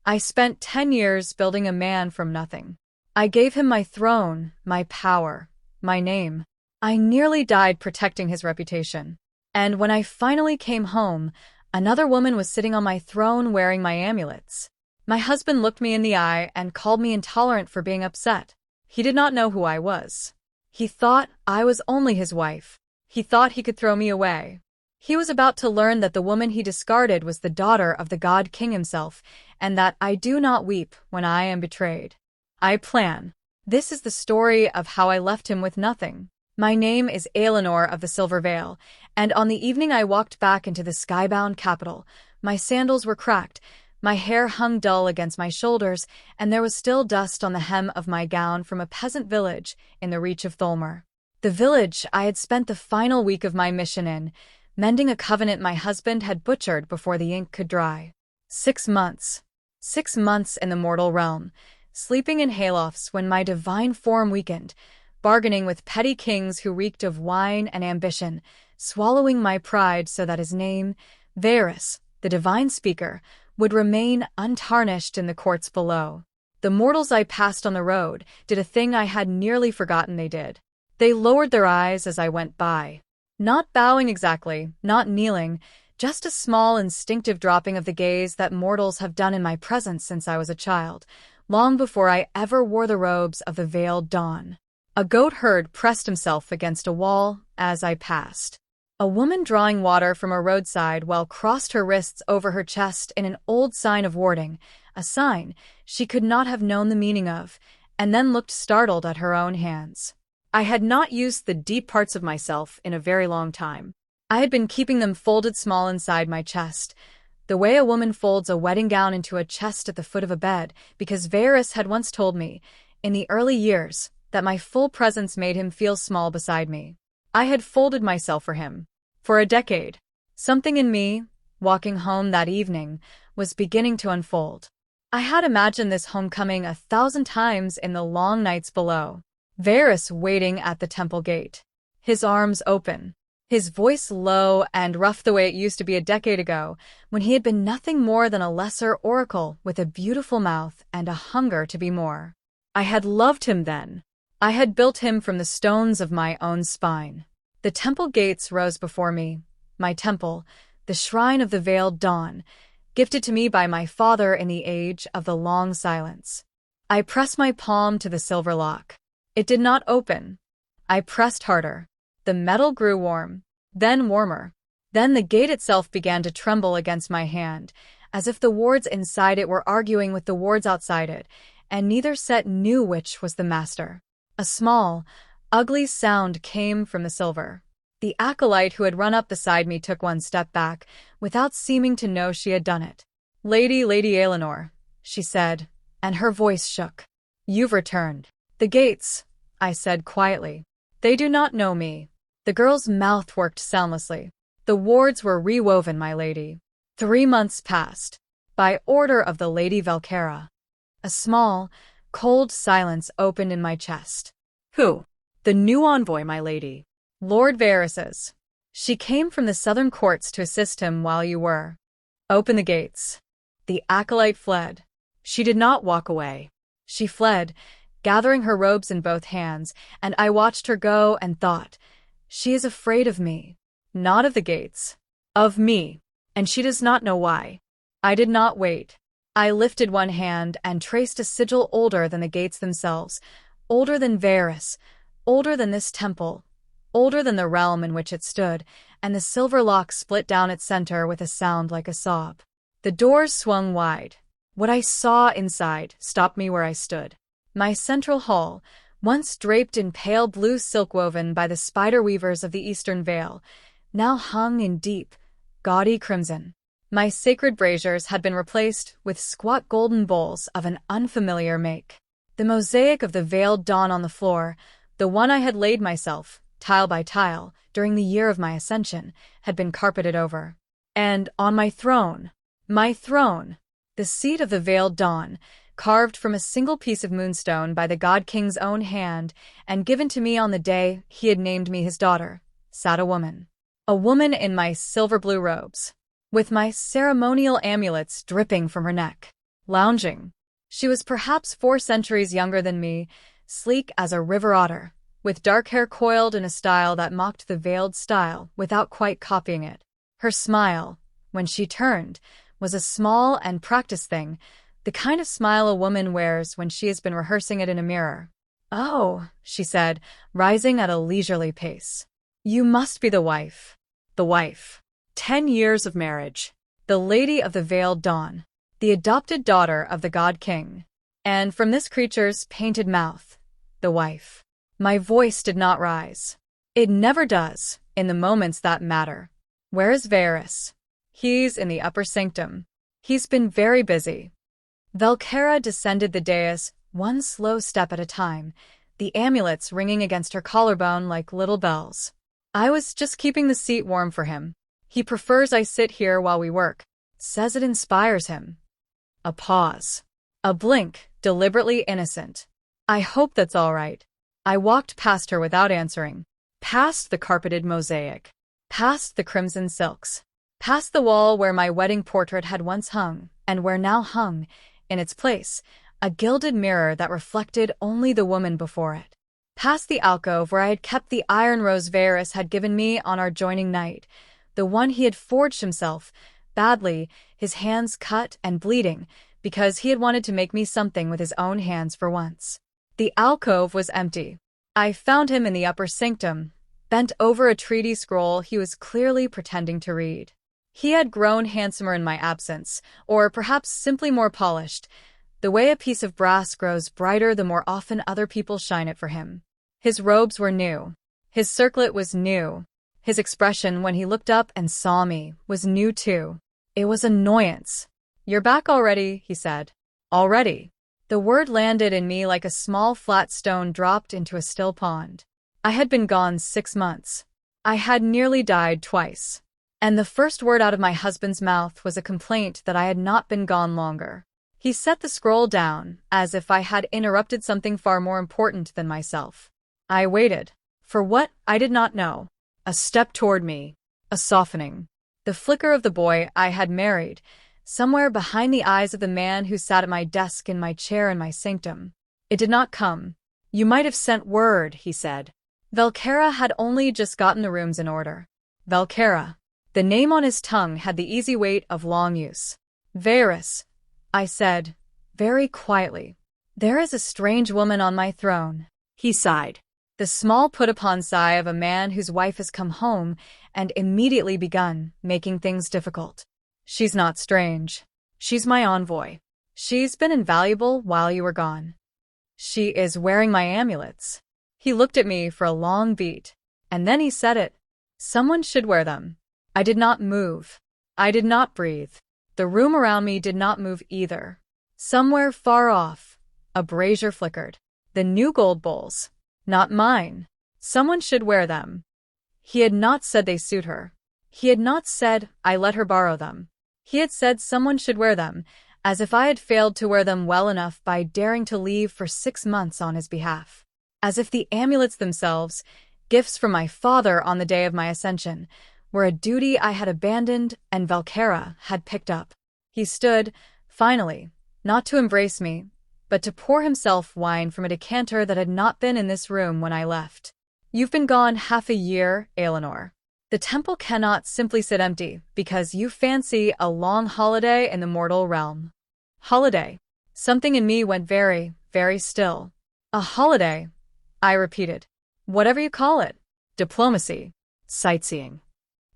I spent 10 years building a man from nothing. I gave him my throne, my power, my name. I nearly died protecting his reputation. And when I finally came home, another woman was sitting on my throne wearing my amulets. My husband looked me in the eye and called me intolerant for being upset. He did not know who I was. He thought I was only his wife. He thought he could throw me away. He was about to learn that the woman he discarded was the daughter of the God King himself, and that I do not weep when I am betrayed. I plan. This is the story of how I left him with nothing. My name is Aelinor of the Silver Veil, and on the evening I walked back into the skybound capital, my sandals were cracked, my hair hung dull against my shoulders, and there was still dust on the hem of my gown from a peasant village in the reach of Tholmer. The village I had spent the final week of my mission in, mending a covenant my husband had butchered before the ink could dry. 6 months. 6 months in the mortal realm, sleeping in haylofts when my divine form weakened, bargaining with petty kings who reeked of wine and ambition, swallowing my pride so that his name, Vaeris, the divine speaker, would remain untarnished in the courts below. The mortals I passed on the road did a thing I had nearly forgotten they did. They lowered their eyes as I went by. Not bowing exactly, not kneeling, just a small instinctive dropping of the gaze that mortals have done in my presence since I was a child, long before I ever wore the robes of the veiled dawn. A goat herd pressed himself against a wall as I passed. A woman drawing water from a roadside well crossed her wrists over her chest in an old sign of warding, a sign she could not have known the meaning of, and then looked startled at her own hands. I had not used the deep parts of myself in a very long time. I had been keeping them folded small inside my chest, the way a woman folds a wedding gown into a chest at the foot of a bed, because Vaeris had once told me, in the early years, that my full presence made him feel small beside me. I had folded myself for him. For a decade. Something in me, walking home that evening, was beginning to unfold. I had imagined this homecoming 1,000 times in the long nights below. Vaeris waiting at the temple gate. His arms open. His voice low and rough the way it used to be a decade ago, when he had been nothing more than a lesser oracle with a beautiful mouth and a hunger to be more. I had loved him then. I had built him from the stones of my own spine. The temple gates rose before me, my temple, the shrine of the veiled dawn, gifted to me by my father in the age of the long silence. I pressed my palm to the silver lock. It did not open. I pressed harder. The metal grew warm, then warmer. Then the gate itself began to tremble against my hand, as if the wards inside it were arguing with the wards outside it, and neither set knew which was the master. A small, ugly sound came from the silver. The acolyte who had run up beside me took one step back, without seeming to know she had done it. Lady Aelinor, she said, and her voice shook. You've returned. The gates, I said quietly. They do not know me. The girl's mouth worked soundlessly. The wards were rewoven, my lady. 3 months passed. By order of the Lady Valkyra. A small, cold silence opened in my chest. Who? The new envoy, my lady. Lord Vaeris's. She came from the southern courts to assist him while you were. Open the gates. The acolyte fled. She did not walk away. She fled, gathering her robes in both hands, and I watched her go and thought, she is afraid of me. Not of the gates. Of me. And she does not know why. I did not wait. I lifted one hand and traced a sigil older than the gates themselves, older than Vaeris, older than this temple, older than the realm in which it stood, and the silver lock split down its center with a sound like a sob. The doors swung wide. What I saw inside stopped me where I stood. My central hall, once draped in pale blue silk woven by the spider weavers of the Eastern Veil, now hung in deep, gaudy crimson. My sacred braziers had been replaced with squat golden bowls of an unfamiliar make. The mosaic of the veiled dawn on the floor, the one I had laid myself, tile by tile, during the year of my ascension, had been carpeted over. And on my throne, the seat of the veiled dawn, carved from a single piece of moonstone by the God King's own hand and given to me on the day he had named me his daughter, sat a woman. A woman in my silver blue robes, with my ceremonial amulets dripping from her neck. lounging. She was perhaps 4 centuries younger than me, sleek as a river otter, with dark hair coiled in a style that mocked the veiled style without quite copying it. Her smile, when she turned, was a small and practiced thing, the kind of smile a woman wears when she has been rehearsing it in a mirror. "Oh," she said, rising at a leisurely pace. "You must be the wife." The wife. 10 years of marriage. The lady of the veiled dawn. The adopted daughter of the god king. And from this creature's painted mouth, the wife. My voice did not rise. It never does, in the moments that matter. Where is Vaeris? He's in the upper sanctum. He's been very busy. Valkera descended the dais, one slow step at a time, the amulets ringing against her collarbone like little bells. I was just keeping the seat warm for him. He prefers I sit here while we work. Says it inspires him. A pause. A blink, deliberately innocent. I hope that's all right. I walked past her without answering. Past the carpeted mosaic. Past the crimson silks. Past the wall where my wedding portrait had once hung, and where now hung, in its place, a gilded mirror that reflected only the woman before it. Past the alcove where I had kept the iron rose Vaeris had given me on our joining night, the one he had forged himself, badly, his hands cut and bleeding, because he had wanted to make me something with his own hands for once. The alcove was empty. I found him in the upper sanctum, bent over a treaty scroll he was clearly pretending to read. He had grown handsomer in my absence, or perhaps simply more polished, the way a piece of brass grows brighter the more often other people shine it for him. His robes were new. His circlet was new. His expression when he looked up and saw me was new too. It was annoyance. "You're back already," he said. "Already." The word landed in me like a small flat stone dropped into a still pond. I had been gone 6 months. I had nearly died twice. And the first word out of my husband's mouth was a complaint that I had not been gone longer. He set the scroll down, as if I had interrupted something far more important than myself. I waited. For what, I did not know. A step toward me. A softening. The flicker of the boy I had married, somewhere behind the eyes of the man who sat at my desk in my chair in my sanctum. It did not come. "You might have sent word," he said. Valkera had only just gotten the rooms in order. Valkera. The name on his tongue had the easy weight of long use. "Vaeris," I said, very quietly. "There is a strange woman on my throne." He sighed. The small put-upon sigh of a man whose wife has come home and immediately begun making things difficult. "She's not strange. She's my envoy. She's been invaluable while you were gone. She is wearing my amulets." He looked at me for a long beat, and then he said it. "Someone should wear them." I did not move. I did not breathe. The room around me did not move either. Somewhere far off, a brazier flickered. The new gold bowls. Not mine. Someone should wear them. He had not said they suit her. He had not said I let her borrow them. He had said someone should wear them, as if I had failed to wear them well enough by daring to leave for 6 months on his behalf. As if the amulets themselves, gifts from my father on the day of my ascension, were a duty I had abandoned and Valkera had picked up. He stood, finally, not to embrace me, but to pour himself wine from a decanter that had not been in this room when I left. "You've been gone half a year, Aelinor. The temple cannot simply sit empty because you fancy a long holiday in the mortal realm." Holiday. Something in me went very, very still. "A holiday," I repeated. "Whatever you call it. Diplomacy. Sightseeing."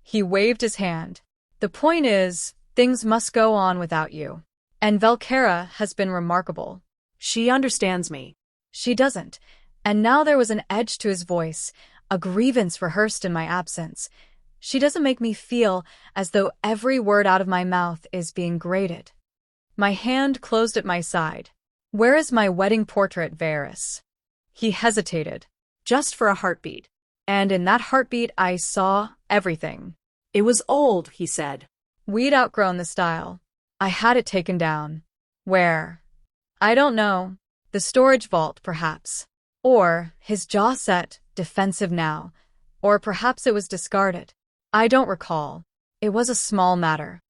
He waved his hand. "The point is, things must go on without you. And Valkera has been remarkable. She understands me. She doesn't." And now there was an edge to his voice, a grievance rehearsed in my absence. "She doesn't make me feel as though every word out of my mouth is being graded." My hand closed at my side. "Where is my wedding portrait, Vaeris?" He hesitated. Just for a heartbeat. And in that heartbeat I saw everything. "It was old," he said. "We'd outgrown the style. I had it taken down." "Where?" "I don't know. The storage vault, perhaps." Or, his jaw set, defensive now. Or perhaps it was discarded. I don't recall. It was a small matter.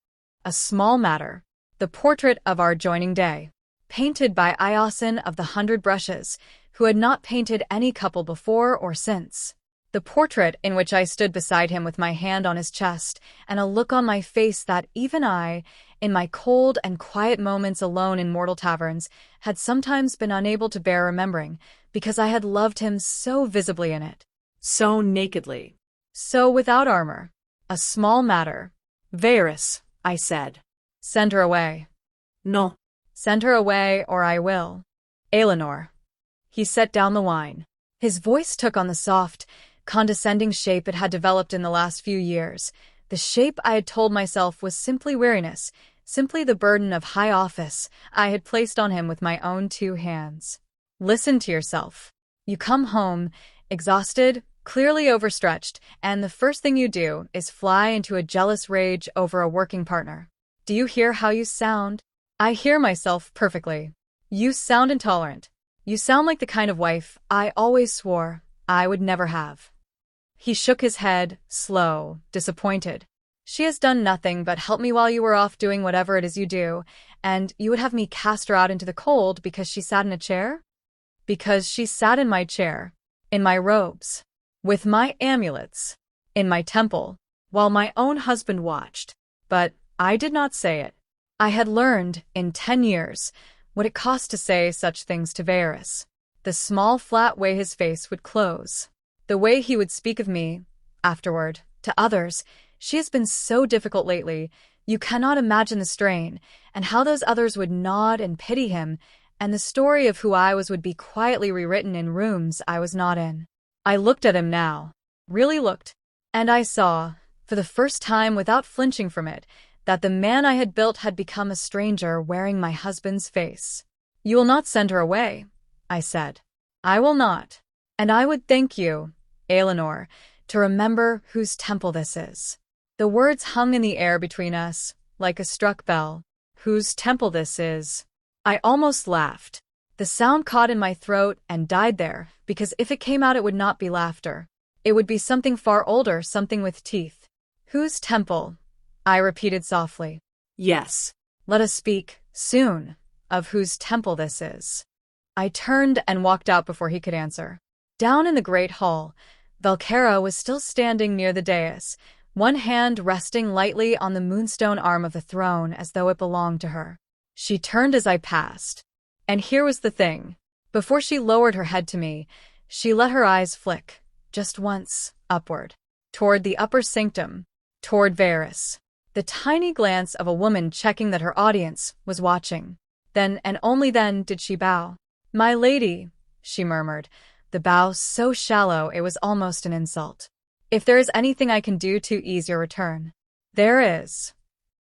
A small matter. The portrait of our joining day, painted by Iosin of the 100 Brushes, who had not painted any couple before or since. The portrait in which I stood beside him with my hand on his chest and a look on my face that even I, in my cold and quiet moments alone in mortal taverns, had sometimes been unable to bear remembering, because I had loved him so visibly in it. So nakedly. So without armor. A small matter. Vaeris, I said. Send her away. No. Send her away or I will. Aelinor. He set down the wine. His voice took on the soft, condescending shape it had developed in the last few years. The shape I had told myself was simply weariness, simply the burden of high office I had placed on him with my own 2 hands. Listen to yourself. You come home, exhausted, clearly overstretched, and the first thing you do is fly into a jealous rage over a working partner. Do you hear how you sound? I hear myself perfectly. You sound intolerant. You sound like the kind of wife I always swore I would never have. He shook his head, slow, disappointed. She has done nothing but help me while you were off doing whatever it is you do, and you would have me cast her out into the cold because she sat in a chair? Because she sat in my chair, in my robes, with my amulets, in my temple, while my own husband watched. But I did not say it. I had learned, in 10 years, what it cost to say such things to Vaeris. The small, flat way his face would close. The way he would speak of me, afterward, to others. She has been so difficult lately. You cannot imagine the strain, and how those others would nod and pity him, and the story of who I was would be quietly rewritten in rooms I was not in. I looked at him now. Really looked. And I saw, for the first time without flinching from it, that the man I had built had become a stranger wearing my husband's face. You will not send her away, I said. I will not. And I would thank you, Aelinor, to remember whose temple this is. The words hung in the air between us, like a struck bell. Whose temple this is. I almost laughed. The sound caught in my throat and died there, because if it came out it would not be laughter. It would be something far older, something with teeth. Whose temple? I repeated softly. Yes. Let us speak, soon, of whose temple this is. I turned and walked out before he could answer. Down in the great hall, Valkera was still standing near the dais, one hand resting lightly on the moonstone arm of the throne as though it belonged to her. She turned as I passed. And here was the thing. Before she lowered her head to me, she let her eyes flick, just once, upward, toward the upper sanctum, toward Vaeris. The tiny glance of a woman checking that her audience was watching. Then and only then did she bow. My lady, she murmured, the bow so shallow it was almost an insult. If there is anything I can do to ease your return. There is.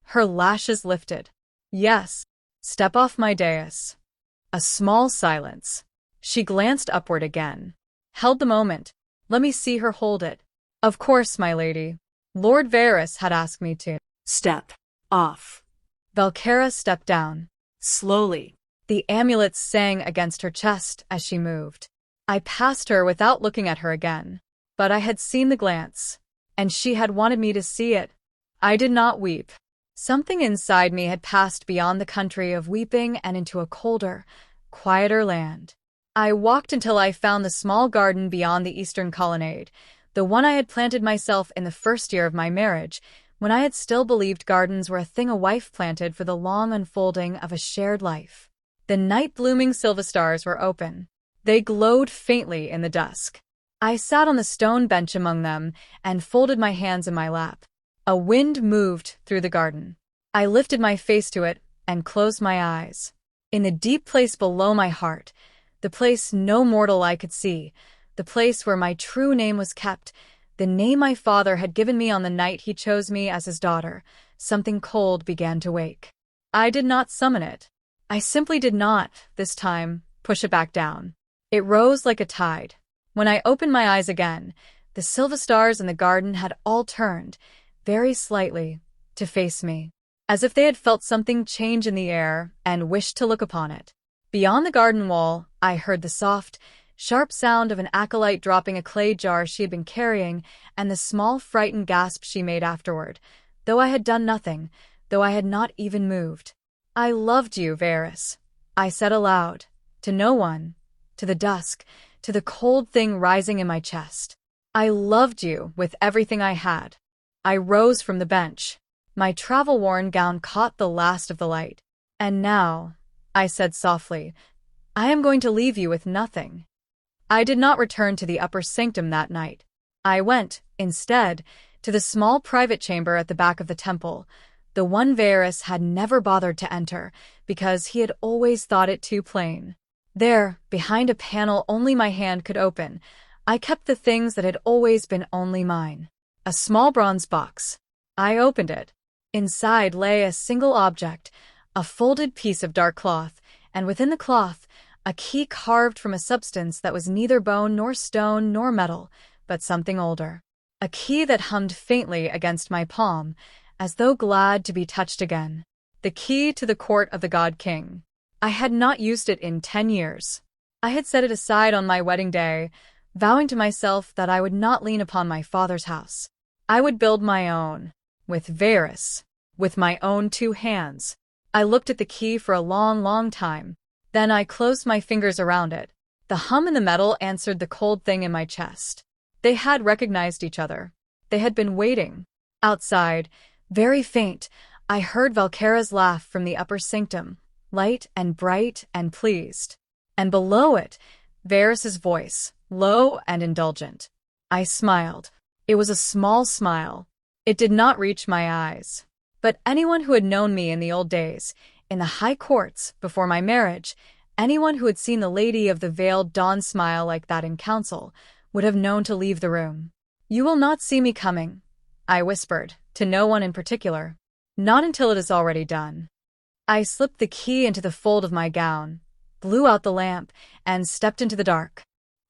Her lashes lifted. Yes. Step off my dais. A small silence. She glanced upward again. Held the moment. Let me see her hold it. Of course, my lady. Lord Vaeris had asked me to. Step off. Valkera stepped down. Slowly. The amulets sang against her chest as she moved. I passed her without looking at her again. But I had seen the glance, and she had wanted me to see it. I did not weep. Something inside me had passed beyond the country of weeping and into a colder, quieter land. I walked until I found the small garden beyond the eastern colonnade, the one I had planted myself in the first year of my marriage, when I had still believed gardens were a thing a wife planted for the long unfolding of a shared life. The night-blooming silverstars were open. They glowed faintly in the dusk. I sat on the stone bench among them and folded my hands in my lap. A wind moved through the garden. I lifted my face to it and closed my eyes. In the deep place below my heart, the place no mortal eye could see, the place where my true name was kept, the name my father had given me on the night he chose me as his daughter, something cold began to wake. I did not summon it. I simply did not, this time, push it back down. It rose like a tide. When I opened my eyes again, the silverstars in the garden had all turned, very slightly, to face me, as if they had felt something change in the air and wished to look upon it. Beyond the garden wall, I heard the soft, sharp sound of an acolyte dropping a clay jar she had been carrying, and the small frightened gasp she made afterward, though I had done nothing, though I had not even moved. I loved you, Vaeris, I said aloud, to no one, to the dusk, to the cold thing rising in my chest. I loved you with everything I had. I rose from the bench. My travel-worn gown caught the last of the light. And now, I said softly, I am going to leave you with nothing. I did not return to the upper sanctum that night. I went, instead, to the small private chamber at the back of the temple, the one Vaeris had never bothered to enter because he had always thought it too plain. There, behind a panel only my hand could open, I kept the things that had always been only mine. A small bronze box. I opened it. Inside lay a single object, a folded piece of dark cloth, and within the cloth, a key carved from a substance that was neither bone nor stone nor metal, but something older. A key that hummed faintly against my palm, as though glad to be touched again. The key to the court of the God King. I had not used it in 10 years. I had set it aside on my wedding day, vowing to myself that I would not lean upon my father's house. I would build my own, with Vaeris, with my own 2 hands. I looked at the key for a long, long time. Then I closed my fingers around it. The hum in the metal answered the cold thing in my chest. They had recognized each other. They had been waiting. Outside, very faint, I heard Valkyra's laugh from the upper sanctum, light and bright and pleased. And below it, Vaeris's voice, low and indulgent. I smiled. It was a small smile. It did not reach my eyes. But anyone who had known me in the old days, in the high courts, before my marriage, anyone who had seen the Lady of the Veiled Dawn smile like that in council, would have known to leave the room. You will not see me coming, I whispered, to no one in particular. Not until it is already done. I slipped the key into the fold of my gown, blew out the lamp, and stepped into the dark.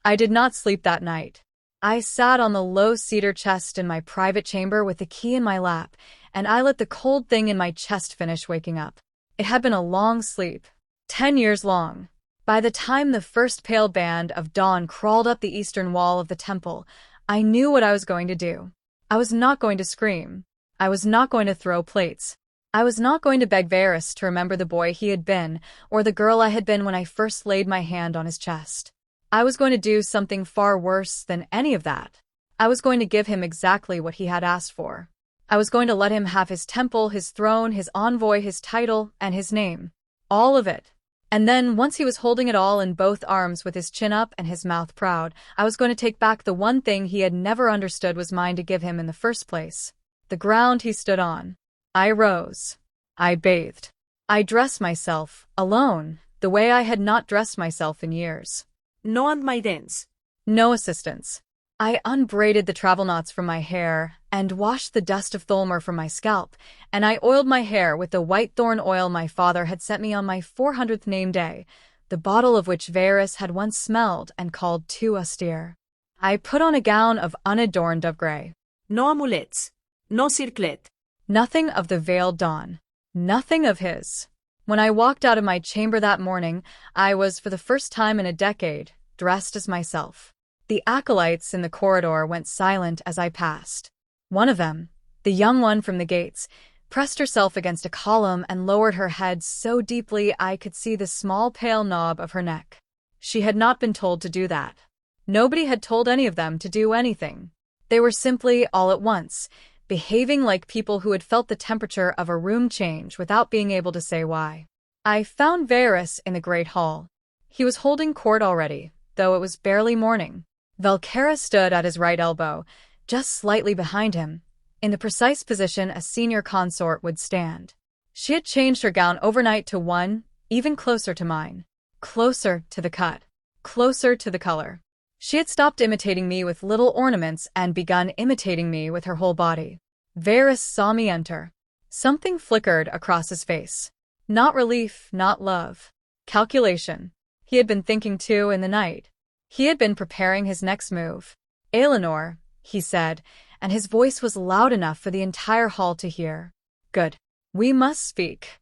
I did not sleep that night. I sat on the low cedar chest in my private chamber with the key in my lap, and I let the cold thing in my chest finish waking up. It had been a long sleep, 10 years long. By the time the first pale band of dawn crawled up the eastern wall of the temple, I knew what I was going to do. I was not going to scream. I was not going to throw plates. I was not going to beg Vaeris to remember the boy he had been, or the girl I had been when I first laid my hand on his chest. I was going to do something far worse than any of that. I was going to give him exactly what he had asked for. I was going to let him have his temple, his throne, his envoy, his title, and his name. All of it. And then, once he was holding it all in both arms with his chin up and his mouth proud, I was going to take back the one thing he had never understood was mine to give him in the first place. The ground he stood on. I rose. I bathed. I dressed myself, alone, the way I had not dressed myself in years. No handmaidens. No assistance. I unbraided the travel knots from my hair and washed the dust of Tholmer from my scalp, and I oiled my hair with the white thorn oil my father had sent me on my 400th name day, the bottle of which Vaeris had once smelled and called too austere. I put on a gown of unadorned dove-gray. No amulets. No circlet. Nothing of the veiled dawn. Nothing of his. When I walked out of my chamber that morning, I was, for the first time in a decade, dressed as myself. The acolytes in the corridor went silent as I passed. One of them, the young one from the gates, pressed herself against a column and lowered her head so deeply I could see the small pale knob of her neck. She had not been told to do that. Nobody had told any of them to do anything. They were simply, all at once, behaving like people who had felt the temperature of a room change without being able to say why. I found Vaeris in the great hall. He was holding court already, though it was barely morning. Valkyra stood at his right elbow, just slightly behind him, in the precise position a senior consort would stand. She had changed her gown overnight to one, even closer to mine. Closer to the cut. Closer to the color. She had stopped imitating me with little ornaments and begun imitating me with her whole body. Vaeris saw me enter. Something flickered across his face. Not relief, not love. Calculation. He had been thinking too in the night. He had been preparing his next move. Aelinor, he said, and his voice was loud enough for the entire hall to hear. Good. We must speak.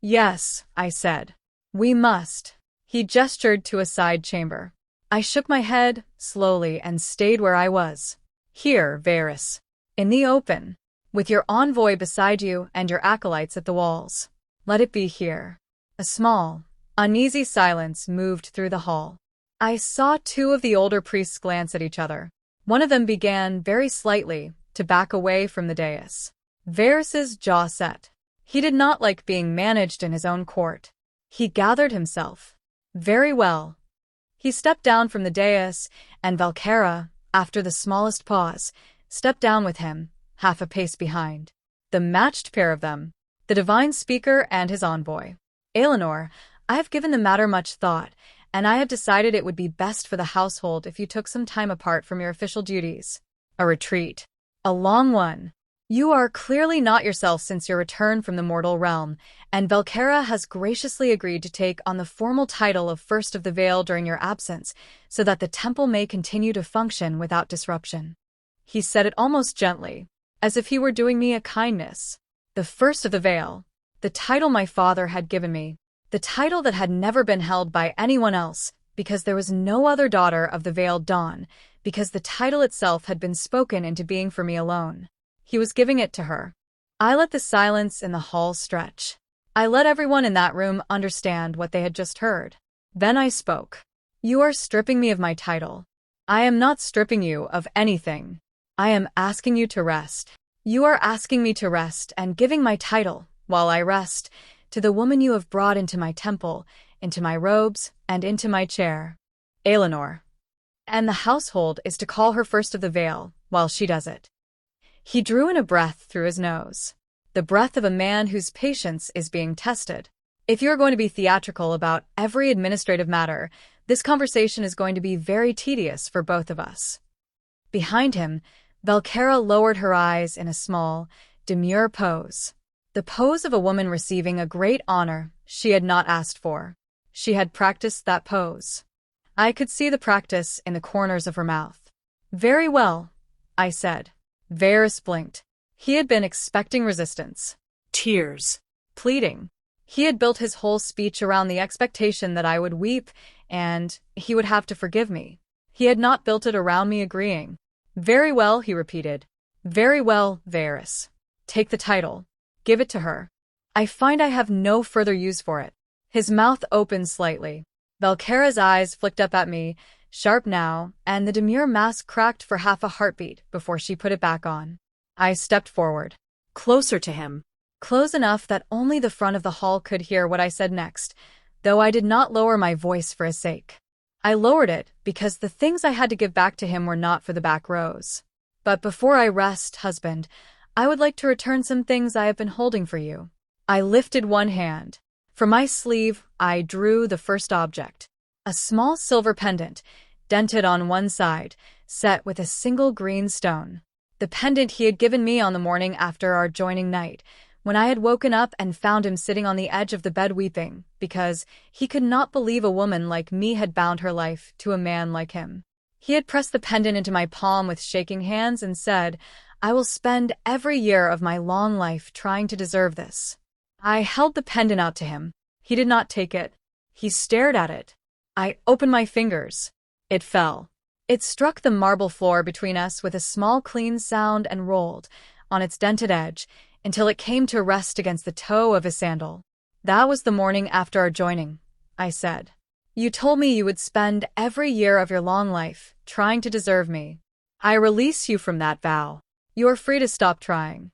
Yes, I said. We must. He gestured to a side chamber. I shook my head, slowly, and stayed where I was. Here, Vaeris. In the open. With your envoy beside you and your acolytes at the walls. Let it be here. A small, uneasy silence moved through the hall. I saw two of the older priests glance at each other. One of them began, very slightly, to back away from the dais. Vaeris's jaw set. He did not like being managed in his own court. He gathered himself. Very well. He stepped down from the dais, and Valkera, after the smallest pause, stepped down with him, half a pace behind. The matched pair of them, the divine speaker and his envoy. Aelinor, I have given the matter much thought, and I have decided it would be best for the household if you took some time apart from your official duties. A retreat. A long one. You are clearly not yourself since your return from the mortal realm, and Valkera has graciously agreed to take on the formal title of First of the Veil during your absence, so that the temple may continue to function without disruption. He said it almost gently, as if he were doing me a kindness. The First of the Veil, the title my father had given me, the title that had never been held by anyone else, because there was no other daughter of the Veiled Dawn, because the title itself had been spoken into being for me alone. He was giving it to her. I let the silence in the hall stretch. I let everyone in that room understand what they had just heard. Then I spoke. You are stripping me of my title. I am not stripping you of anything. I am asking you to rest. You are asking me to rest and giving my title, while I rest, to the woman you have brought into my temple, into my robes, and into my chair. Aelinor. And the household is to call her First of the Veil, while she does it. He drew in a breath through his nose. The breath of a man whose patience is being tested. If you're going to be theatrical about every administrative matter, this conversation is going to be very tedious for both of us. Behind him, Valkera lowered her eyes in a small, demure pose. The pose of a woman receiving a great honor she had not asked for. She had practiced that pose. I could see the practice in the corners of her mouth. Very well, I said. Vaeris blinked. He had been expecting resistance. Tears. Pleading. He had built his whole speech around the expectation that I would weep, and he would have to forgive me. He had not built it around me agreeing. Very well, he repeated. Very well, Vaeris. Take the title. Give it to her. I find I have no further use for it. His mouth opened slightly. Valkera's eyes flicked up at me, sharp now, and the demure mask cracked for half a heartbeat before she put it back on. I stepped forward. Closer to him. Close enough that only the front of the hall could hear what I said next, though I did not lower my voice for his sake. I lowered it because the things I had to give back to him were not for the back rows. But before I rest, husband, I would like to return some things I have been holding for you. I lifted one hand. From my sleeve, I drew the first object. A small silver pendant, dented on one side, set with a single green stone. The pendant he had given me on the morning after our joining night, when I had woken up and found him sitting on the edge of the bed weeping, because he could not believe a woman like me had bound her life to a man like him. He had pressed the pendant into my palm with shaking hands and said, I will spend every year of my long life trying to deserve this. I held the pendant out to him. He did not take it. He stared at it. I opened my fingers. It fell. It struck the marble floor between us with a small clean sound and rolled, on its dented edge, until it came to rest against the toe of his sandal. That was the morning after our joining, I said. You told me you would spend every year of your long life trying to deserve me. I release you from that vow. You are free to stop trying.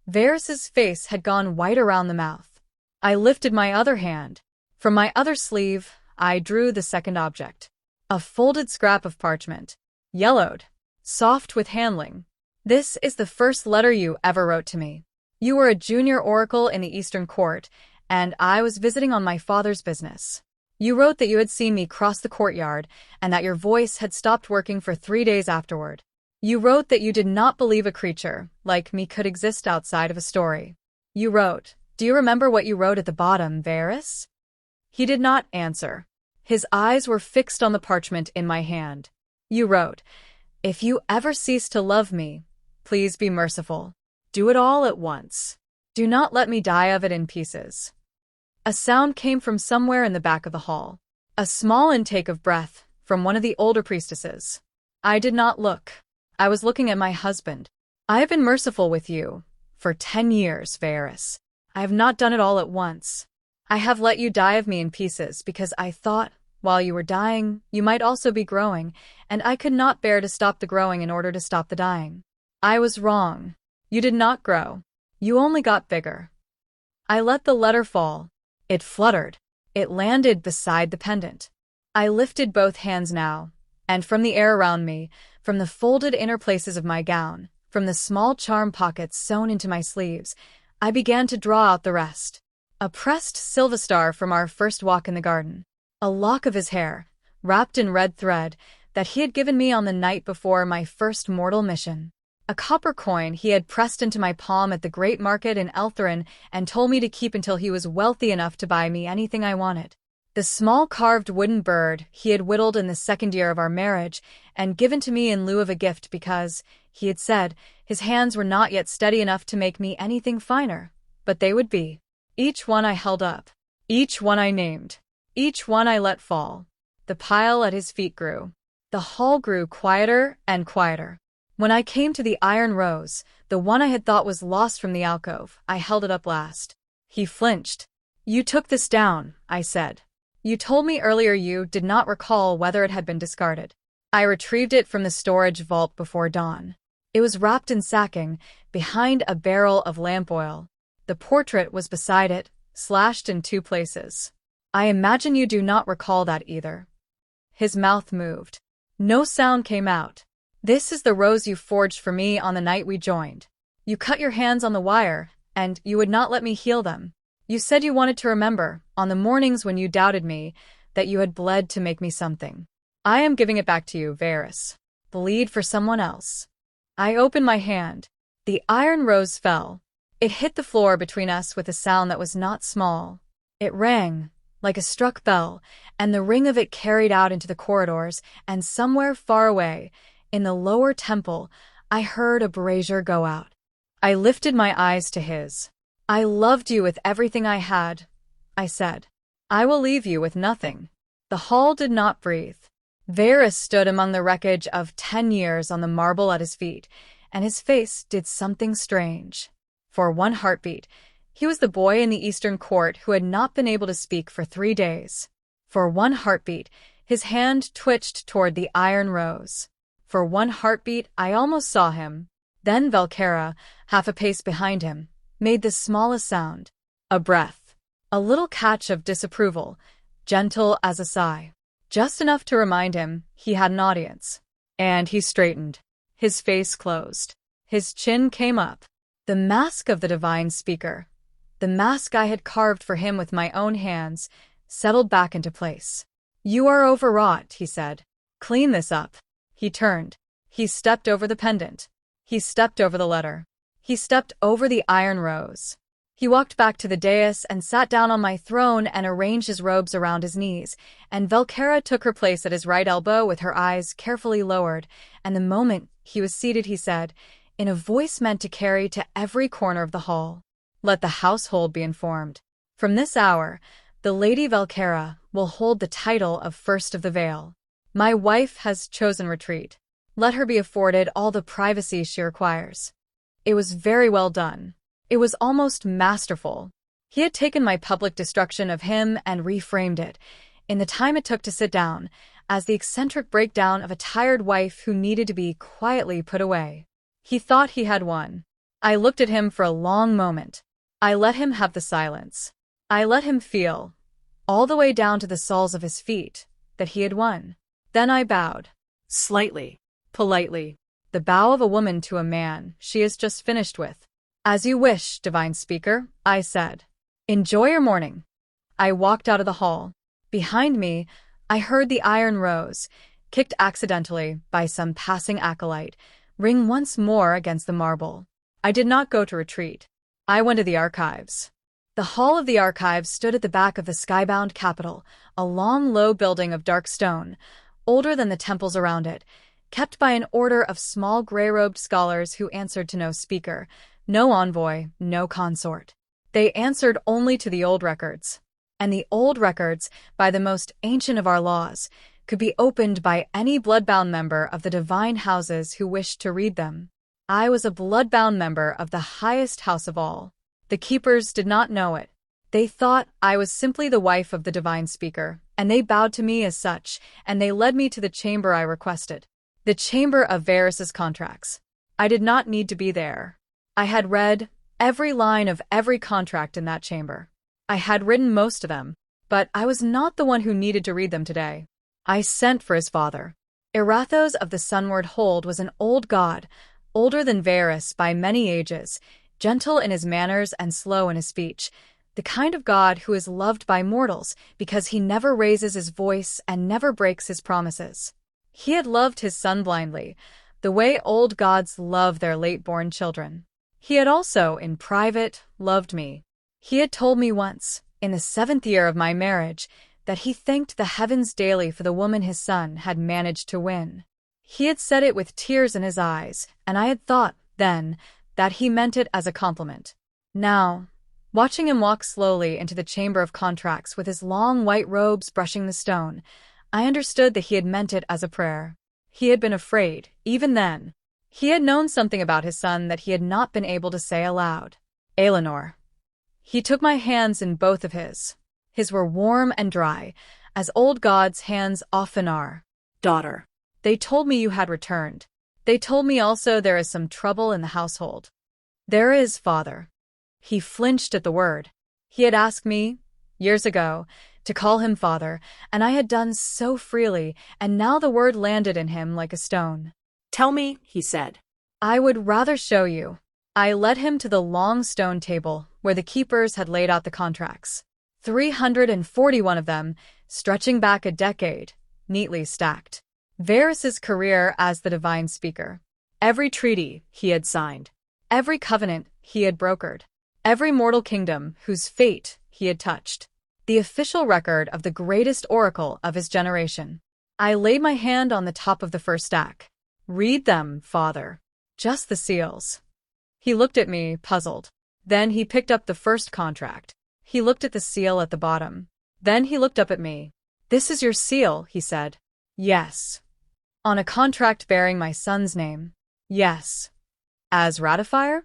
Vaeris's face had gone white around the mouth. I lifted my other hand. From my other sleeve, I drew the second object. A folded scrap of parchment. Yellowed. Soft with handling. This is the first letter you ever wrote to me. You were a junior oracle in the Eastern Court, and I was visiting on my father's business. You wrote that you had seen me cross the courtyard, and that your voice had stopped working for 3 days afterward. You wrote that you did not believe a creature like me could exist outside of a story. You wrote, do you remember what you wrote at the bottom, Vaeris? He did not answer. His eyes were fixed on the parchment in my hand. You wrote, if you ever cease to love me, please be merciful. Do it all at once. Do not let me die of it in pieces. A sound came from somewhere in the back of the hall. A small intake of breath from one of the older priestesses. I did not look. I was looking at my husband. I have been merciful with you for 10 years, Vaeris. I have not done it all at once. I have let you die of me in pieces because I thought, while you were dying, you might also be growing, and I could not bear to stop the growing in order to stop the dying. I was wrong. You did not grow. You only got bigger. I let the letter fall. It fluttered. It landed beside the pendant. I lifted both hands now, and from the air around me, from the folded inner places of my gown, from the small charm pockets sewn into my sleeves, I began to draw out the rest. A pressed silverstar from our first walk in the garden. A lock of his hair, wrapped in red thread, that he had given me on the night before my first mortal mission. A copper coin he had pressed into my palm at the great market in Eltherin and told me to keep until he was wealthy enough to buy me anything I wanted. The small carved wooden bird he had whittled in the second year of our marriage and given to me in lieu of a gift because, he had said, his hands were not yet steady enough to make me anything finer, but they would be. Each one I held up. Each one I named. Each one I let fall. The pile at his feet grew. The hall grew quieter and quieter. When I came to the iron rose, the one I had thought was lost from the alcove, I held it up last. He flinched. You took this down, I said. You told me earlier you did not recall whether it had been discarded. I retrieved it from the storage vault before dawn. It was wrapped in sacking, behind a barrel of lamp oil. The portrait was beside it, slashed in 2 places. I imagine you do not recall that either. His mouth moved. No sound came out. This is the rose you forged for me on the night we joined. You cut your hands on the wire, and you would not let me heal them. You said you wanted to remember, on the mornings when you doubted me, that you had bled to make me something. I am giving it back to you, Vaeris. Bleed for someone else. I opened my hand. The iron rose fell. It hit the floor between us with a sound that was not small. It rang, like a struck bell, and the ring of it carried out into the corridors, and somewhere far away, in the lower temple, I heard a brazier go out. I lifted my eyes to his. I loved you with everything I had, I said. I will leave you with nothing. The hall did not breathe. Vaeris stood among the wreckage of 10 years on the marble at his feet, and his face did something strange. For one heartbeat, he was the boy in the Eastern court who had not been able to speak for 3 days. For one heartbeat, his hand twitched toward the iron rose. For one heartbeat, I almost saw him. Then Velkera, half a pace behind him, made the smallest sound. A breath. A little catch of disapproval, gentle as a sigh. Just enough to remind him he had an audience. And he straightened. His face closed. His chin came up. The mask of the divine speaker, the mask I had carved for him with my own hands, settled back into place. You are overwrought, he said. Clean this up. He turned. He stepped over the pendant. He stepped over the letter. He stepped over the iron rose. He walked back to the dais and sat down on my throne and arranged his robes around his knees, and Velkera took her place at his right elbow with her eyes carefully lowered, and the moment he was seated he said, in a voice meant to carry to every corner of the hall, let the household be informed. From this hour, the Lady Velkera will hold the title of First of the Vale. My wife has chosen retreat. Let her be afforded all the privacy she requires. It was very well done. It was almost masterful. He had taken my public destruction of him and reframed it, in the time it took to sit down, as the eccentric breakdown of a tired wife who needed to be quietly put away. He thought he had won. I looked at him for a long moment. I let him have the silence. I let him feel, all the way down to the soles of his feet, that he had won. Then I bowed. Slightly. Politely. The bow of a woman to a man she has just finished with. As you wish, divine speaker, I said. Enjoy your morning. I walked out of the hall. Behind me, I heard the iron rose, kicked accidentally by some passing acolyte, ring once more against the marble. I did not go to retreat. I went to the archives. The hall of the archives stood at the back of the skybound capital, a long, low building of dark stone, older than the temples around it, kept by an order of small gray-robed scholars who answered to no speaker, no envoy, no consort. They answered only to the old records. And the old records, by the most ancient of our laws, could be opened by any bloodbound member of the divine houses who wished to read them. I was a bloodbound member of the highest house of all. The keepers did not know it. They thought I was simply the wife of the divine speaker, and they bowed to me as such, and they led me to the chamber I requested. The chamber of Vaeris's contracts. I did not need to be there. I had read every line of every contract in that chamber. I had written most of them, but I was not the one who needed to read them today. I sent for his father. Erathos of the Sunward Hold was an old god, older than Vaeris by many ages, gentle in his manners and slow in his speech, the kind of god who is loved by mortals because he never raises his voice and never breaks his promises. He had loved his son blindly, the way old gods love their late-born children. He had also, in private, loved me. He had told me once, in the 7th year of my marriage, that he thanked the heavens daily for the woman his son had managed to win. He had said it with tears in his eyes, and I had thought, then, that he meant it as a compliment. Now, watching him walk slowly into the chamber of contracts with his long white robes brushing the stone, I understood that he had meant it as a prayer. He had been afraid, even then. He had known something about his son that he had not been able to say aloud. Aelinor. He took my hands in both of his. His were warm and dry, as old gods' hands often are. Daughter. They told me you had returned. They told me also there is some trouble in the household. There is, father. He flinched at the word. He had asked me, years ago, to call him father, and I had done so freely, and now the word landed in him like a stone. Tell me, he said. I would rather show you. I led him to the long stone table where the keepers had laid out the contracts. 341 of them, stretching back a decade, neatly stacked. Vaeris's career as the divine speaker. Every treaty he had signed. Every covenant he had brokered. Every mortal kingdom whose fate he had touched. The official record of the greatest oracle of his generation. I laid my hand on the top of the first stack. Read them, father. Just the seals. He looked at me, puzzled. Then he picked up the first contract. He looked at the seal at the bottom. Then he looked up at me. This is your seal, he said. Yes. On a contract bearing my son's name. Yes. As ratifier?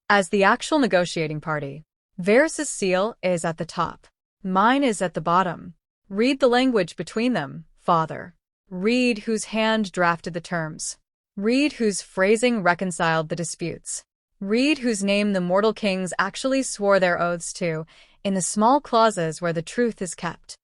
As the actual negotiating party. Vaeris's seal is at the top. Mine is at the bottom. Read the language between them, father. Read whose hand drafted the terms. Read whose phrasing reconciled the disputes. Read whose name the mortal kings actually swore their oaths to, in the small clauses where the truth is kept.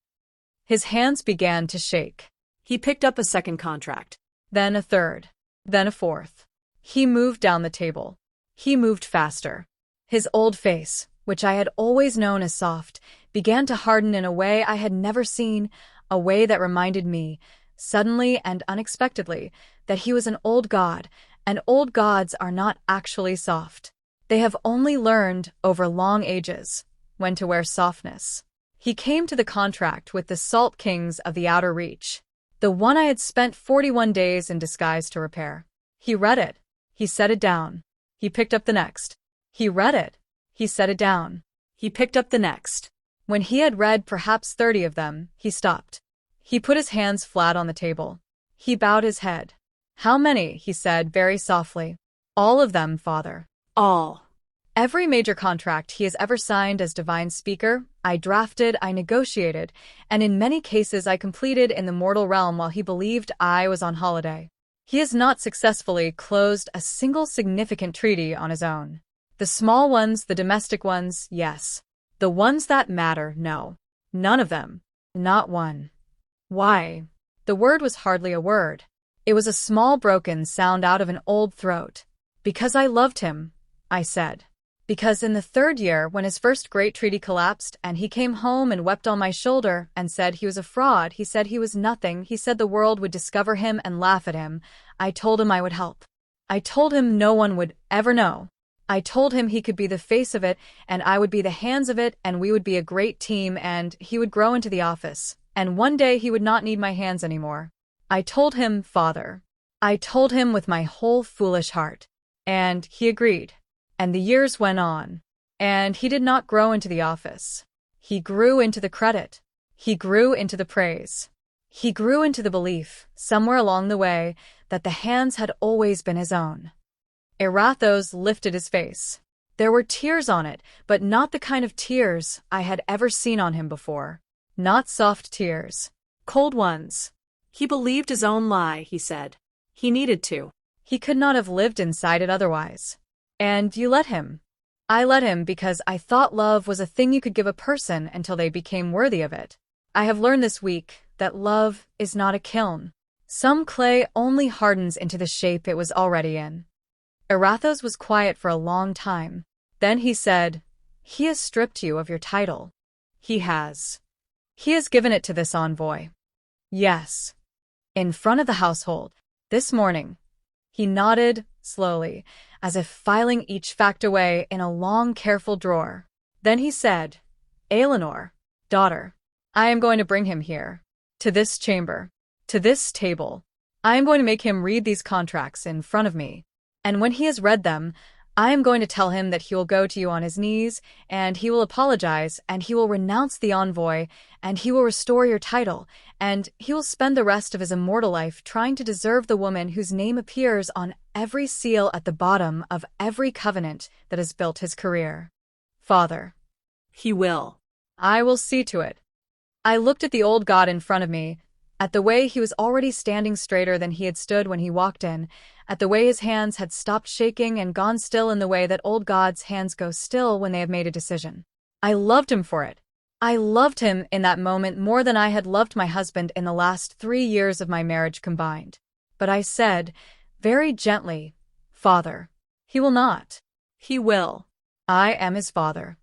His hands began to shake. He picked up a second contract. Then a third. Then a fourth. He moved down the table. He moved faster. His old face, which I had always known as soft, began to harden in a way I had never seen, a way that reminded me, suddenly and unexpectedly, that he was an old god, and old gods are not actually soft. They have only learned, over long ages, when to wear softness. He came to the contract with the salt kings of the outer reach, the one I had spent 41 days in disguise to repair. He read it. He set it down. He picked up the next. He read it. He set it down. He picked up the next. When he had read perhaps 30 of them, he stopped. He put his hands flat on the table. He bowed his head. How many? He said very softly. All of them, father. All. Every major contract he has ever signed as divine speaker, I drafted, I negotiated, and in many cases I completed in the mortal realm while he believed I was on holiday. He has not successfully closed a single significant treaty on his own. The small ones, the domestic ones, yes. The ones that matter, no. None of them. Not one. Why? The word was hardly a word. It was a small broken sound out of an old throat. Because I loved him, I said. Because in the 3rd year, when his first great treaty collapsed, and he came home and wept on my shoulder and said he was a fraud, he said he was nothing, he said the world would discover him and laugh at him, I told him I would help. I told him no one would ever know. I told him he could be the face of it, and I would be the hands of it, and we would be a great team, and he would grow into the office, and one day he would not need my hands anymore. I told him, father. I told him with my whole foolish heart. And he agreed. And the years went on. And he did not grow into the office. He grew into the credit. He grew into the praise. He grew into the belief, somewhere along the way, that the hands had always been his own. Erathos lifted his face. There were tears on it, but not the kind of tears I had ever seen on him before. Not soft tears. Cold ones. He believed his own lie, he said. He needed to. He could not have lived inside it otherwise. And you let him. I let him because I thought love was a thing you could give a person until they became worthy of it. I have learned this week that love is not a kiln. Some clay only hardens into the shape it was already in. Erathos was quiet for a long time. Then he said, "He has stripped you of your title." "He has. He has given it to this envoy." "Yes." "In front of the household. This morning." He nodded, slowly, as if filing each fact away in a long, careful drawer. Then he said, "Aelinor, daughter, I am going to bring him here. To this chamber. To this table. I am going to make him read these contracts in front of me. And when he has read them, I am going to tell him that he will go to you on his knees, and he will apologize, and he will renounce the envoy, and he will restore your title, and he will spend the rest of his immortal life trying to deserve the woman whose name appears on every seal at the bottom of every covenant that has built his career. Father. He will. I will see to it." I looked at the old god in front of me, at the way he was already standing straighter than he had stood when he walked in, at the way his hands had stopped shaking and gone still in the way that old gods' hands go still when they have made a decision. I loved him for it. I loved him in that moment more than I had loved my husband in the last 3 years of my marriage combined. But I said, very gently, "Father." "He will not." He will. "I am his father."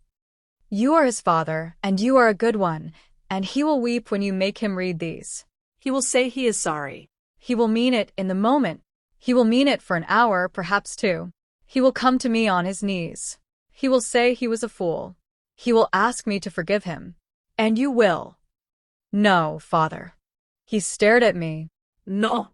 "You are his father, and you are a good one, and he will weep when you make him read these." He will say he is sorry. "He will mean it in the moment. He will mean it for an hour, perhaps 2. He will come to me on his knees. He will say he was a fool. He will ask me to forgive him. And you will." "No, Father." He stared at me. No.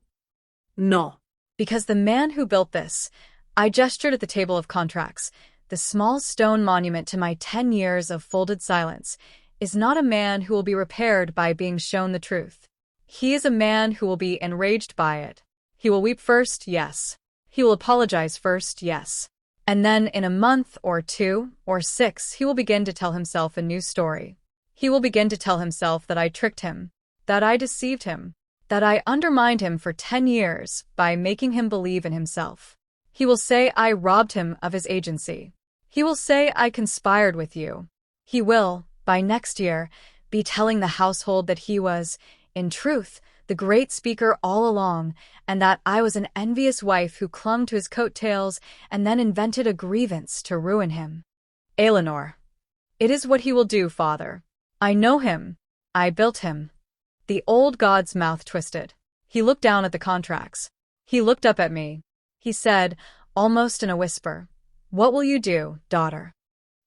No. "Because the man who built this," I gestured at the table of contracts, the small stone monument to my 10 years of folded silence, "is not a man who will be repaired by being shown the truth. He is a man who will be enraged by it. He will weep first, yes. He will apologize first, yes. And then in a month or 2 or 6 he will begin to tell himself a new story. He will begin to tell himself that I tricked him, that I deceived him, that I undermined him for 10 years by making him believe in himself. He will say I robbed him of his agency. He will say I conspired with you. He will, by next year, be telling the household that he was, in truth, the great speaker all along, and that I was an envious wife who clung to his coattails and then invented a grievance to ruin him. Aelinor. It is what he will do, Father. I know him. I built him." The old god's mouth twisted. He looked down at the contracts. He looked up at me. He said, almost in a whisper, "What will you do, daughter?"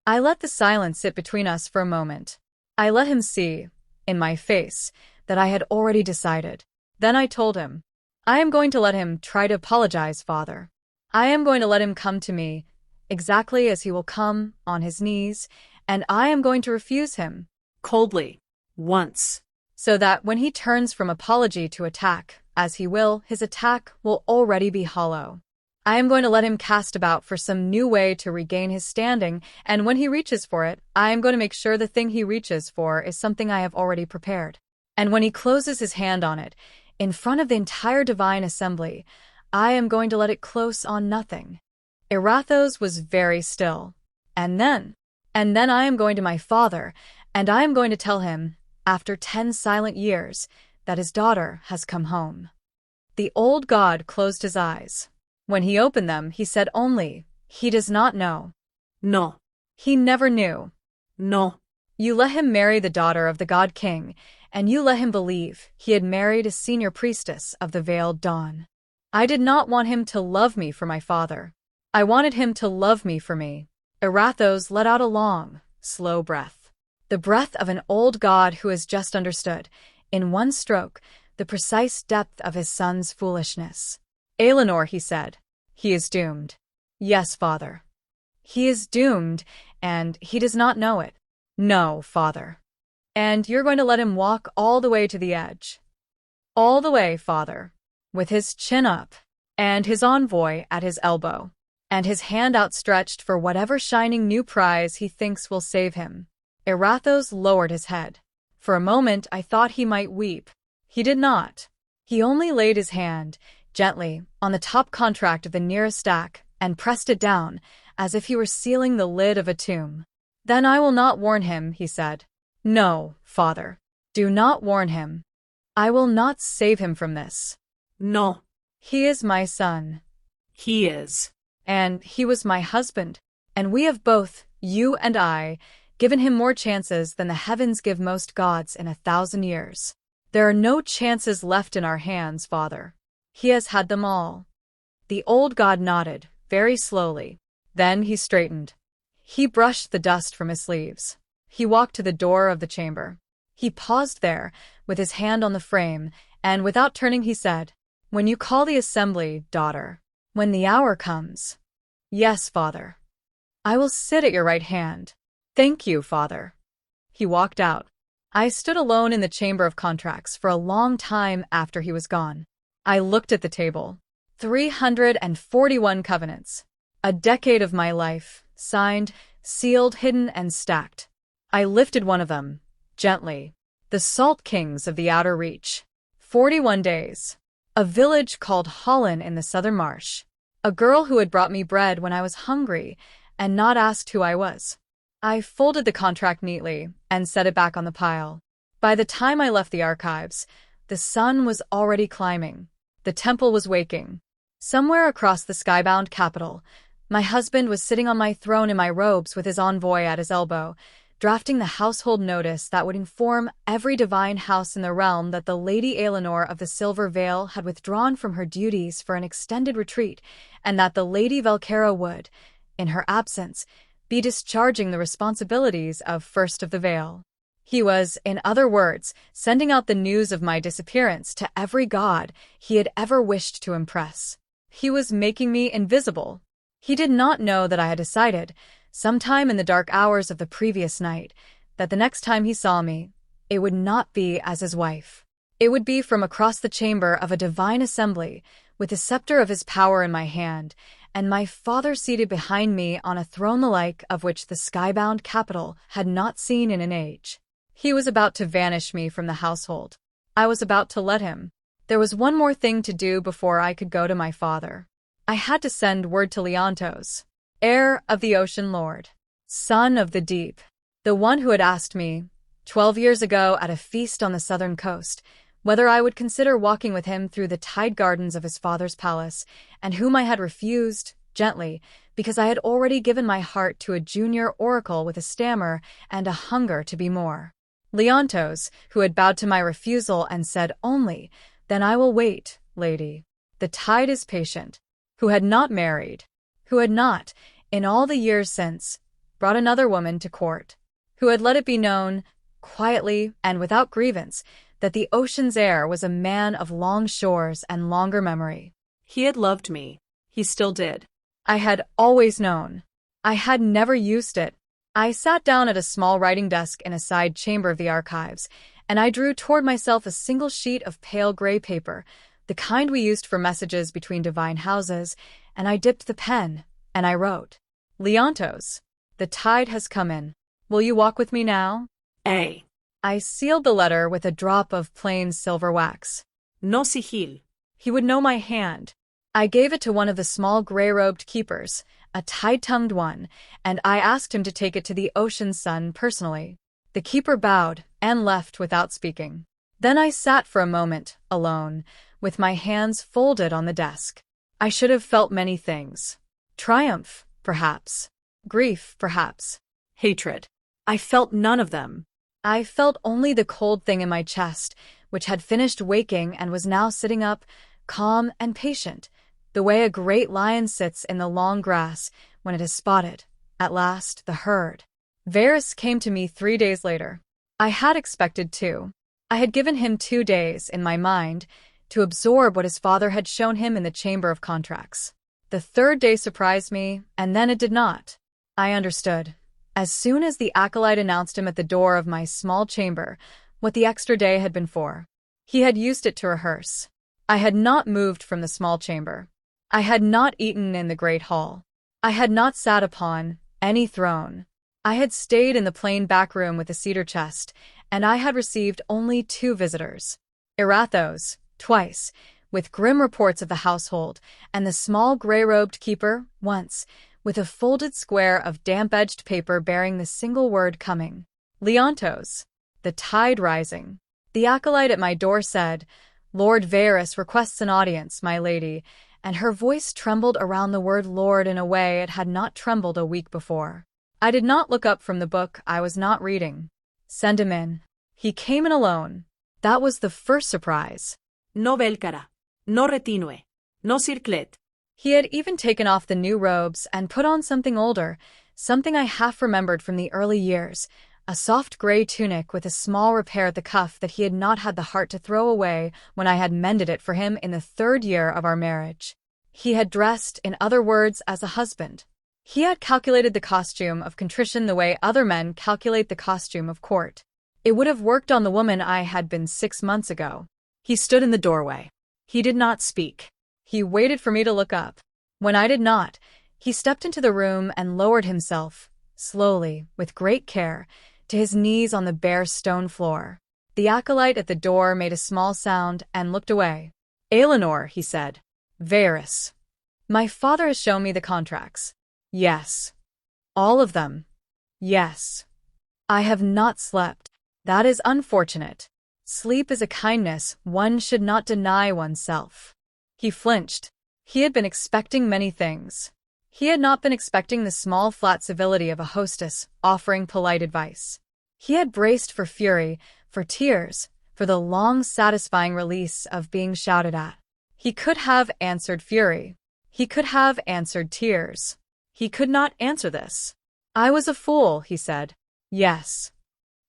I let the silence sit between us for a moment. I let him see, in my face, that I had already decided. Then I told him, "I am going to let him try to apologize, Father. I am going to let him come to me, exactly as he will come, on his knees, and I am going to refuse him." Coldly. Once. "So that when he turns from apology to attack, as he will, his attack will already be hollow. I am going to let him cast about for some new way to regain his standing, and when he reaches for it, I am going to make sure the thing he reaches for is something I have already prepared. And when he closes his hand on it, in front of the entire divine assembly, I am going to let it close on nothing." Erathos was very still. And then I am going to my father, and I am going to tell him, after 10 silent years, that his daughter has come home. The old god closed his eyes. When he opened them, he said only, "He does not know." No. He never knew. No. You let him marry the daughter of the god king, and you let him believe he had married a senior priestess of the veiled dawn. I did not want him to love me for my father. I wanted him to love me for me. Erathos let out a long, slow breath. The breath of an old god who has just understood, in one stroke, the precise depth of his son's foolishness. "Aelinor," he said, "he is doomed." "Yes, Father. He is doomed, and he does not know it." "No, Father. And you're going to let him walk all the way to the edge." "All the way, Father, with his chin up, and his envoy at his elbow." and his hand outstretched for whatever shining new prize he thinks will save him. Erathos lowered his head. For a moment I thought he might weep. He did not. He only laid his hand, gently, on the top contract of the nearest stack, and pressed it down, as if he were sealing the lid of a tomb. "Then I will not warn him," he said. "No, father. Do not warn him. I will not save him from this. No. He is my son. He is. And he was my husband. And we have both, you and I, given him more chances than the heavens give most gods in 1,000 years. There are no chances left in our hands, father. He has had them all." The old god nodded, very slowly. Then he straightened. He brushed the dust from his sleeves. He walked to the door of the chamber. He paused there, with his hand on the frame, and without turning he said, "When you call the assembly, daughter, when the hour comes." "Yes, father. I will sit at your right hand." "Thank you, father." He walked out. I stood alone in the chamber of contracts for a long time after he was gone. I looked at the table. 341 covenants. A decade of my life, signed, sealed, hidden, and stacked. I lifted one of them, gently. The Salt Kings of the Outer Reach. 41 days. A village called Holland in the southern marsh. A girl who had brought me bread when I was hungry and not asked who I was. I folded the contract neatly and set it back on the pile. By the time I left the archives, the sun was already climbing. The temple was waking. Somewhere across the skybound capital, my husband was sitting on my throne in my robes with his envoy at his elbow, drafting the household notice that would inform every divine house in the realm that the Lady Aelinor of the Silver Veil had withdrawn from her duties for an extended retreat, and that the Lady Velcara would, in her absence, be discharging the responsibilities of First of the Veil. He was, in other words, sending out the news of my disappearance to every god he had ever wished to impress. He was making me invisible. He did not know that I had decided, sometime in the dark hours of the previous night, that the next time he saw me, it would not be as his wife. It would be from across the chamber of a divine assembly, with the scepter of his power in my hand, and my father seated behind me on a throne the like of which the skybound capital had not seen in an age. He was about to vanish me from the household. I was about to let him. There was one more thing to do before I could go to my father. I had to send word to Leontos, heir of the Ocean Lord, son of the deep, the one who had asked me, 12 years ago at a feast on the southern coast, whether I would consider walking with him through the tide gardens of his father's palace, and whom I had refused, gently, because I had already given my heart to a junior oracle with a stammer and a hunger to be more. Leontos, who had bowed to my refusal and said only, "Then I will wait, lady. The tide is patient," who had not married, who had not, in all the years since, brought another woman to court, who had let it be known, quietly and without grievance, that the ocean's heir was a man of long shores and longer memory. He had loved me. He still did. I had always known. I had never used it. I sat down at a small writing desk in a side chamber of the archives, and I drew toward myself a single sheet of pale gray paper, the kind we used for messages between divine houses, and I dipped the pen, and I wrote, "Leontos, the tide has come in. Will you walk with me now?" A. I sealed the letter with a drop of plain silver wax. No sigil. He would know my hand. I gave it to one of the small gray-robed keepers, a tight-tongued one, and I asked him to take it to the ocean's son personally. The keeper bowed and left without speaking. Then I sat for a moment, alone, with my hands folded on the desk. I should have felt many things. Triumph, perhaps. Grief, perhaps. Hatred. I felt none of them. I felt only the cold thing in my chest, which had finished waking and was now sitting up, calm and patient, the way a great lion sits in the long grass when it has spotted, at last, the herd. Vaeris came to me 3 days later. I had expected 2. I had given him 2 days, in my mind, to absorb what his father had shown him in the Chamber of Contracts. The 3rd day surprised me, and then it did not. I understood, as soon as the acolyte announced him at the door of my small chamber, what the extra day had been for. He had used it to rehearse. I had not moved from the small chamber. I had not eaten in the great hall. I had not sat upon any throne. I had stayed in the plain back room with a cedar chest, and I had received only 2 visitors. Erathos, twice, with grim reports of the household, and the small gray-robed keeper, once, with a folded square of damp-edged paper bearing the single word coming. Leontos, the tide rising. The acolyte at my door said, "Lord Vaeris requests an audience, my lady," and her voice trembled around the word Lord in a way it had not trembled a week before. I did not look up from the book I was not reading. "Send him in." He came in alone. That was the first surprise. No velcara, no retinue, no circlet. He had even taken off the new robes and put on something older, something I half remembered from the early years, a soft gray tunic with a small repair at the cuff that he had not had the heart to throw away when I had mended it for him in the 3rd year of our marriage. He had dressed, in other words, as a husband. He had calculated the costume of contrition the way other men calculate the costume of court. It would have worked on the woman I had been 6 months ago. He stood in the doorway. He did not speak. He waited for me to look up. When I did not, he stepped into the room and lowered himself, slowly, with great care, to his knees on the bare stone floor. The acolyte at the door made a small sound and looked away. "Aelinor," he said. "Vaeris. My father has shown me the contracts." "Yes." "All of them." "Yes." "I have not slept. That is unfortunate. Sleep is a kindness one should not deny oneself." He flinched. He had been expecting many things. He had not been expecting the small flat civility of a hostess offering polite advice. He had braced for fury, for tears, for the long satisfying release of being shouted at. He could have answered fury. He could have answered tears. He could not answer this. "I was a fool," he said. "Yes.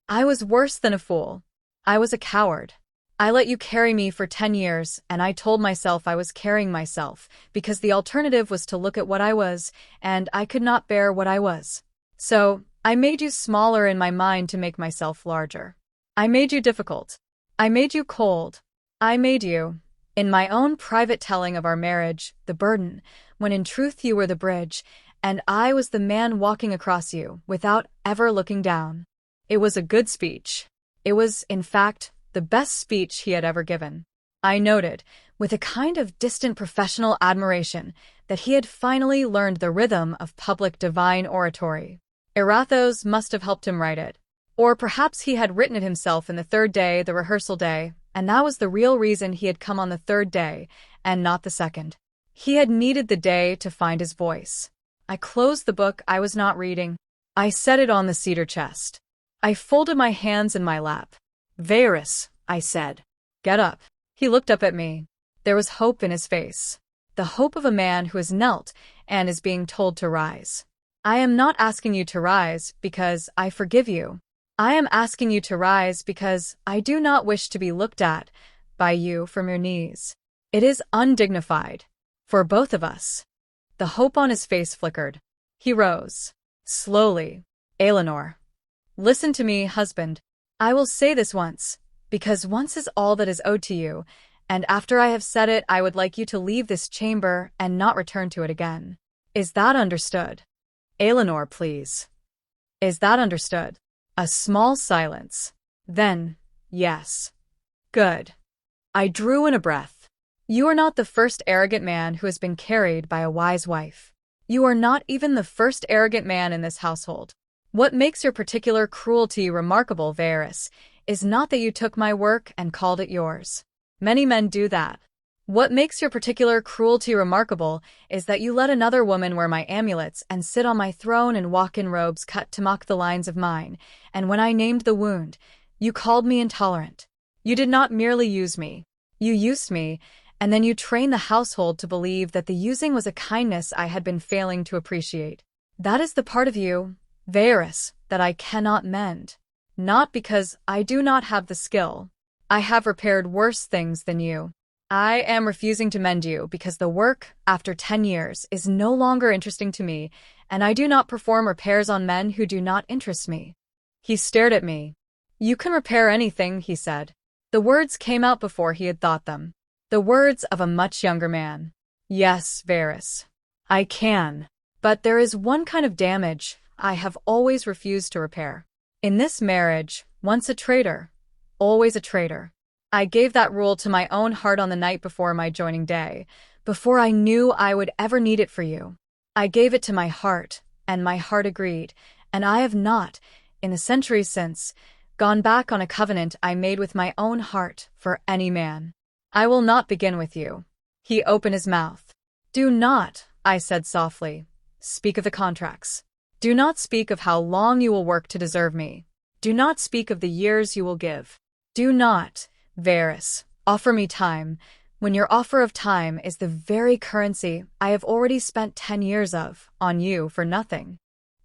I was worse than a fool. I was a coward. I let you carry me for 10 years, and I told myself I was carrying myself, because the alternative was to look at what I was, and I could not bear what I was. So, I made you smaller in my mind to make myself larger. I made you difficult. I made you cold. I made you, in my own private telling of our marriage, the burden, when in truth you were the bridge, and I was the man walking across you, without ever looking down." It was a good speech. It was, in fact, the best speech he had ever given. I noted, with a kind of distant professional admiration, that he had finally learned the rhythm of public divine oratory. Erathos must have helped him write it. Or perhaps he had written it himself in the 3rd day, the rehearsal day, and that was the real reason he had come on the 3rd day, and not the 2nd. He had needed the day to find his voice. I closed the book I was not reading. I set it on the cedar chest. I folded my hands in my lap. "Vaeris," I said. "Get up." He looked up at me. There was hope in his face. The hope of a man who has knelt and is being told to rise. "I am not asking you to rise because I forgive you. I am asking you to rise because I do not wish to be looked at by you from your knees. It is undignified. For both of us." The hope on his face flickered. He rose. Slowly. "Aelinor. Listen to me, husband. I will say this once, because once is all that is owed to you, and after I have said it I would like you to leave this chamber and not return to it again. Is that understood? Aelinor, please. Is that understood?" A small silence. Then, "Yes." "Good." I drew in a breath. "You are not the first arrogant man who has been carried by a wise wife. You are not even the first arrogant man in this household. What makes your particular cruelty remarkable, Vaeris, is not that you took my work and called it yours. Many men do that. What makes your particular cruelty remarkable is that you let another woman wear my amulets and sit on my throne and walk in robes cut to mock the lines of mine, and when I named the wound, you called me intolerant. You did not merely use me. You used me, and then you trained the household to believe that the using was a kindness I had been failing to appreciate. That is the part of you, Vaeris, that I cannot mend. Not because I do not have the skill. I have repaired worse things than you. I am refusing to mend you because the work, after 10 years, is no longer interesting to me, and I do not perform repairs on men who do not interest me." He stared at me. "You can repair anything," he said. The words came out before he had thought them. The words of a much younger man. "Yes, Vaeris. I can. But there is one kind of damage I have always refused to repair. In this marriage, once a traitor, always a traitor. I gave that rule to my own heart on the night before my joining day, before I knew I would ever need it for you. I gave it to my heart, and my heart agreed, and I have not, in the centuries since, gone back on a covenant I made with my own heart for any man. I will not begin with you. He opened his mouth. Do not, I said softly, speak of the contracts. Do not speak of how long you will work to deserve me. Do not speak of the years you will give. Do not, Vaeris, offer me time, when your offer of time is the very currency I have already spent 10 years of, on you for nothing.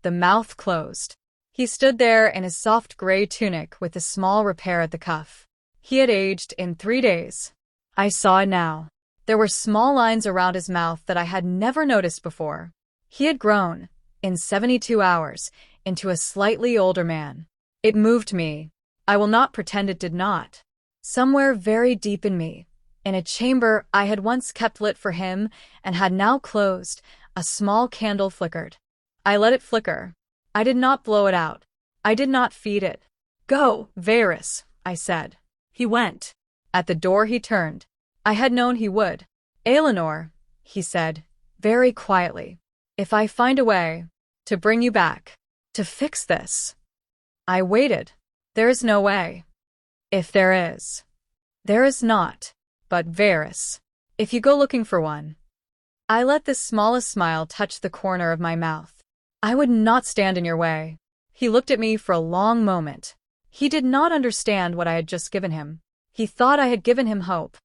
The mouth closed. He stood there in his soft gray tunic with a small repair at the cuff. He had aged in 3 days. I saw it now. There were small lines around his mouth that I had never noticed before. He had grown, in 72 hours, into a slightly older man. It moved me. I will not pretend it did not. Somewhere very deep in me, in a chamber I had once kept lit for him and had now closed, a small candle flickered. I let it flicker. I did not blow it out. I did not feed it. Go, Vaeris, I said. He went. At the door he turned. I had known he would. Aelinor, he said, very quietly, if I find a way to bring you back, to fix this. I waited. There is no way. If there is not. But Vaeris, if you go looking for one. I let the smallest smile touch the corner of my mouth. I would not stand in your way. He looked at me for a long moment. He did not understand what I had just given him. He thought I had given him hope.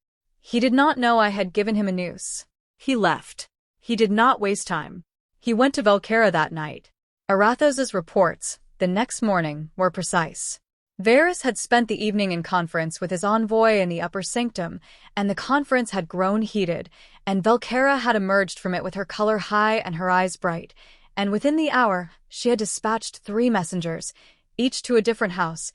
He did not know I had given him a noose. He left. He did not waste time. He went to Valkera that night. Arathos's reports, the next morning, were precise. Vaeris had spent the evening in conference with his envoy in the upper sanctum, and the conference had grown heated, and Valkera had emerged from it with her color high and her eyes bright, and within the hour she had dispatched 3 messengers, each to a different house,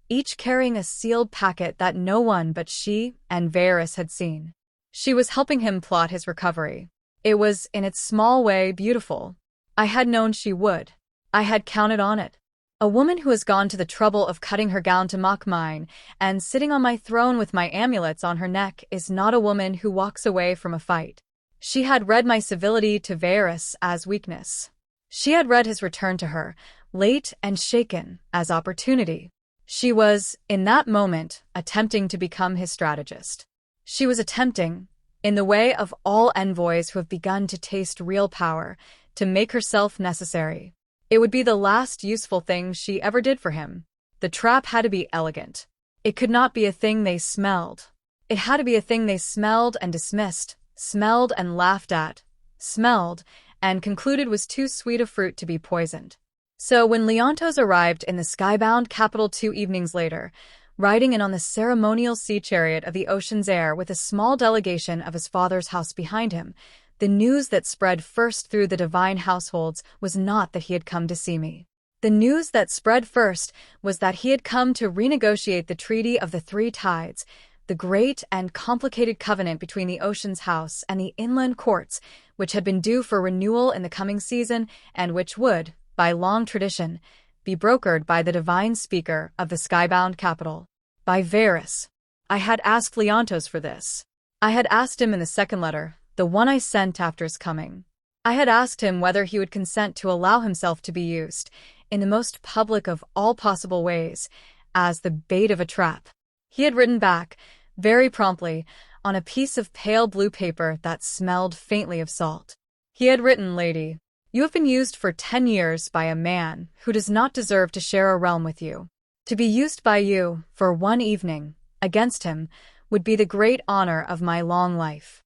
each carrying a sealed packet that no one but she and Vaeris had seen. She was helping him plot his recovery. It was, in its small way, beautiful. I had known she would. I had counted on it. A woman who has gone to the trouble of cutting her gown to mock mine and sitting on my throne with my amulets on her neck is not a woman who walks away from a fight. She had read my civility to Vaeris as weakness. She had read his return to her, late and shaken, as opportunity. She was, in that moment, attempting to become his strategist. She was attempting, in the way of all envoys who have begun to taste real power, to make herself necessary. It would be the last useful thing she ever did for him. The trap had to be elegant. It could not be a thing they smelled. It had to be a thing they smelled and dismissed, smelled and laughed at, smelled, and concluded was too sweet a fruit to be poisoned. So when Leontos arrived in the skybound capital 2 evenings later, riding in on the ceremonial sea chariot of the ocean's air with a small delegation of his father's house behind him, the news that spread first through the divine households was not that he had come to see me. The news that spread first was that he had come to renegotiate the Treaty of the 3 Tides, the great and complicated covenant between the ocean's house and the inland courts, which had been due for renewal in the coming season and which would, by long tradition, be brokered by the divine speaker of the skybound capital, by Vaeris. I had asked Leontos for this. I had asked him in the second letter, the one I sent after his coming. I had asked him whether he would consent to allow himself to be used, in the most public of all possible ways, as the bait of a trap. He had written back, very promptly, on a piece of pale blue paper that smelled faintly of salt. He had written, Lady, you have been used for 10 years by a man who does not deserve to share a realm with you. To be used by you, for one evening, against him, would be the great honor of my long life.